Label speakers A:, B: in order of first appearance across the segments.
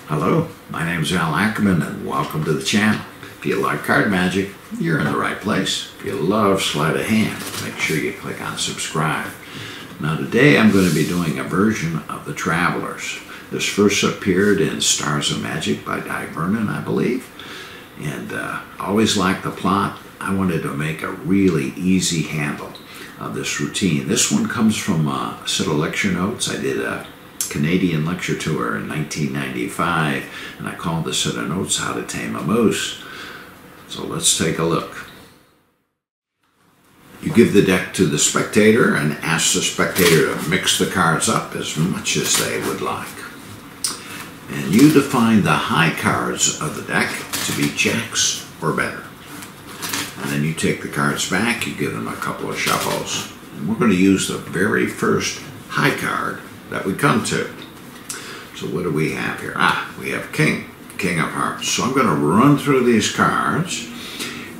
A: Hello, my name is Allan Ackerman and welcome to the channel. If you like card magic, you're in the right place. If you love sleight of hand, make sure you click on subscribe. Now today I'm going to be doing a version of The Travelers. This first appeared in Stars of Magic by Di Vernon, I believe. And I always liked the plot. I wanted to make a really easy handle of this routine. This one comes from a set of lecture notes. I did a Canadian lecture tour in 1995, and I called this set of notes How to Tame a Moose. So let's take a look. You give the deck to the spectator and ask the spectator to mix the cards up as much as they would like. And you define the high cards of the deck to be jacks or better. And then you take the cards back, you give them a couple of shuffles. And we're going to use the very first high card that we come to. So what do we have here? We have King of Hearts. So I'm going to run through these cards,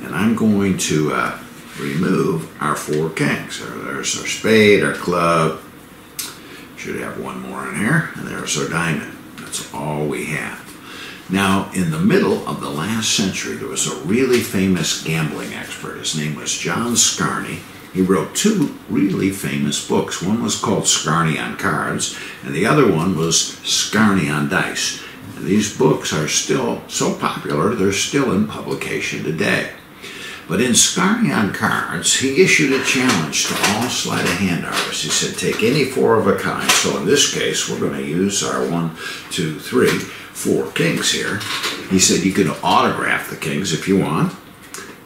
A: and I'm going to remove our four kings. There's our spade, our club. Should have one more in here, and there's our diamond. That's all we have. Now, in the middle of the last century, there was a really famous gambling expert. His name was John Scarney. He wrote two really famous books. One was called Scarney on Cards, and the other one was Scarney on Dice. And these books are still so popular, they're still in publication today. But in Scarney on Cards, he issued a challenge to all sleight of hand artists. He said, take any four of a kind. So in this case, we're going to use our 4 kings here. He said you can autograph the kings if you want.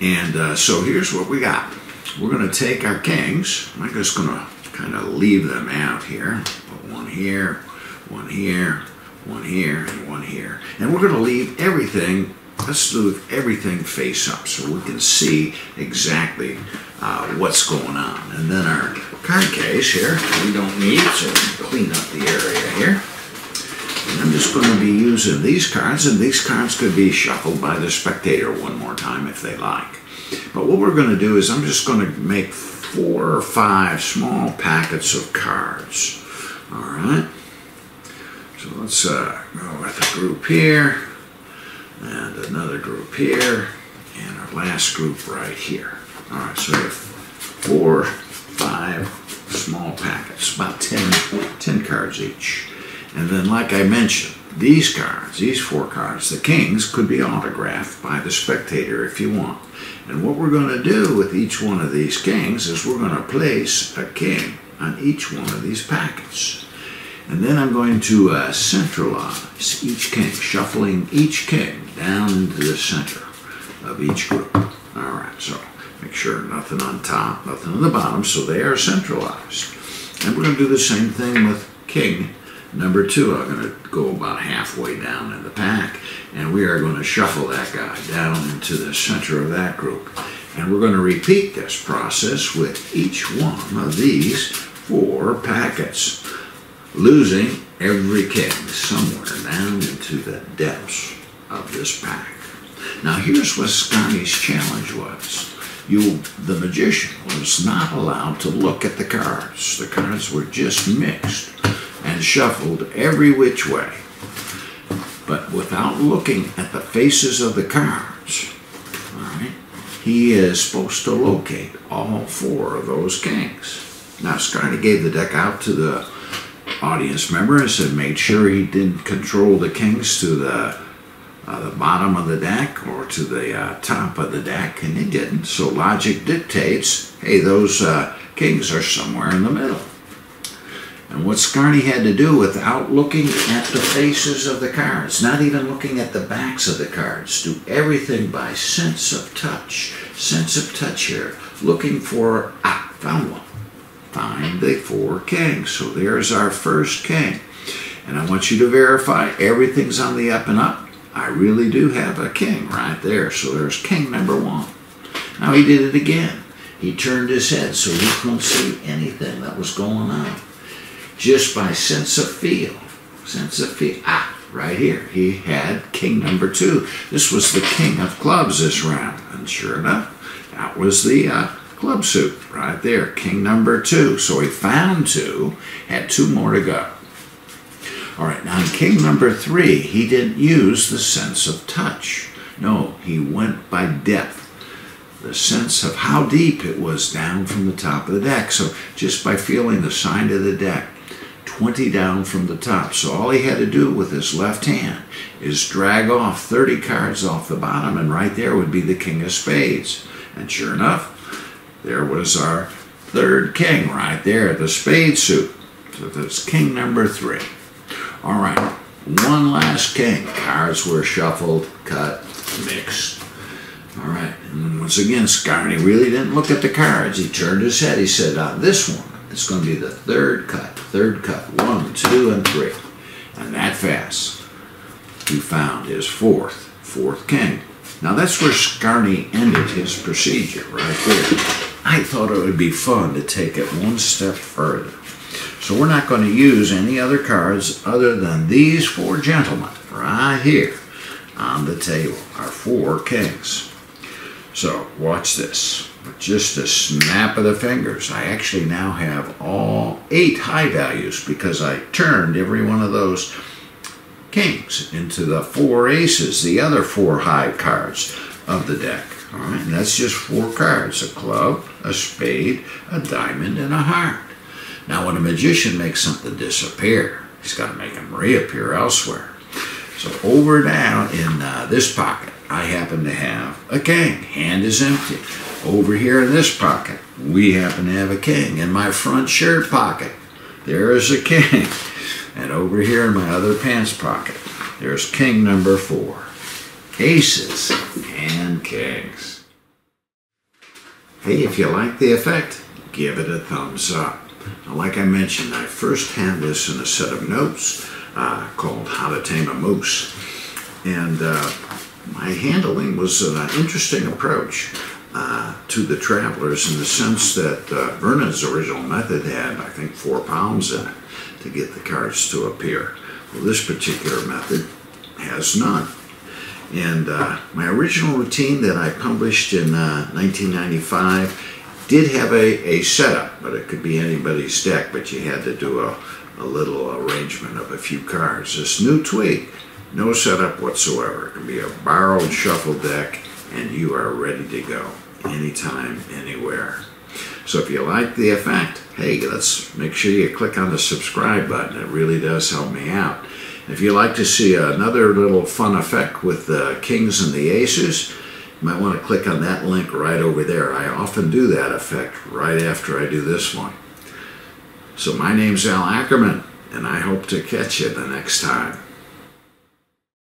A: And so here's what we got. We're going to take our kings. I'm just going to kind of leave them out here. Put one here, one here, one here, and one here. And we're going to leave everything, let's do everything face up so we can see exactly what's going on. And then our card case here, we don't need, so we can clean up the area here. And I'm just going to be using these cards, and these cards could be shuffled by the spectator one more time if they like. But what we're going to do is I'm just going to make 4 or 5 small packets of cards. All right. So let's go with a group here, and another group here, and our last group right here. All right, so we have 4, 5 small packets, about 10 cards each. And then, like I mentioned, these cards, these 4 cards, the kings, could be autographed by the spectator if you want. And what we're going to do with each one of these kings is we're going to place a king on each one of these packets. And then I'm going to centralize each king, shuffling each king down into the center of each group. All right, so make sure nothing on top, nothing on the bottom, so they are centralized. And we're going to do the same thing with king number 2. I'm going to go about halfway down in the pack, and we are going to shuffle that guy down into the center of that group. And we're going to repeat this process with each one of these 4 packets, losing every king somewhere down into the depths of this pack. Now here's what Scarney's challenge was. The magician was not allowed to look at the cards. The cards were just mixed and shuffled every which way, but without looking at the faces of the cards. All right, he is supposed to locate all 4 of those kings. Now Scarney gave the deck out to the audience members and made sure he didn't control the kings to the bottom of the deck or to the top of the deck, and he didn't. So logic dictates, hey, those kings are somewhere in the middle. And what Scarney had to do without looking at the faces of the cards, not even looking at the backs of the cards, do everything by sense of touch. Sense of touch here. Looking for, found one. Find the 4 kings. So there's our first king. And I want you to verify everything's on the up and up. I really do have a king right there. So there's king number 1. Now he did it again. He turned his head so he couldn't see anything that was going on. Just by sense of feel. Sense of feel. Right here. He had king number 2. This was the king of clubs this round. And sure enough, that was the club suit right there. King number 2. So he found 2, had 2 more to go. All right, now in king number 3, he didn't use the sense of touch. No, he went by depth. The sense of how deep it was down from the top of the deck. So just by feeling the side of the deck, 20 down from the top. So all he had to do with his left hand is drag off 30 cards off the bottom, and right there would be the king of spades. And sure enough, there was our third king right there, the spade suit. So that's king number 3. All right, one last king. Cards were shuffled, cut, mixed. All right, and once again, Scarney really didn't look at the cards. He turned his head. He said, this one, it's going to be the third cut, 1, 2, and 3. And that fast, he found his fourth king. Now that's where Scarney ended his procedure, right there. I thought it would be fun to take it one step further. So we're not going to use any other cards other than these 4 gentlemen right here on the table, our 4 kings. So watch this. With just a snap of the fingers, I actually now have all 8 high values because I turned every one of those kings into the 4 aces, the other 4 high cards of the deck. All right, and that's just 4 cards: a club, a spade, a diamond, and a heart. Now when a magician makes something disappear, he's got to make them reappear elsewhere. So over down in this pocket, I happen to have a king. Hand is empty. Over here in this pocket, we happen to have a king. In my front shirt pocket, there is a king. And over here in my other pants pocket, there's king number 4. Aces and kings. Hey, if you like the effect, give it a thumbs up. Now, like I mentioned, I first had this in a set of notes called How to Tame a Moose. And my handling was an interesting approach to the travelers in the sense that Vernon's original method had, I think, 4 pounds in it to get the cards to appear. Well, this particular method has none. And my original routine that I published in 1995 did have a setup, but it could be anybody's deck, but you had to do a little arrangement of a few cards. This new tweak, no setup whatsoever. It can be a borrowed shuffle deck, and you are ready to go anytime, anywhere. So if you like the effect, hey, let's make sure you click on the subscribe button. It really does help me out. If you'd like to see another little fun effect with the kings and the aces, you might want to click on that link right over there. I often do that effect right after I do this one. So my name's Allan Ackerman, and I hope to catch you the next time.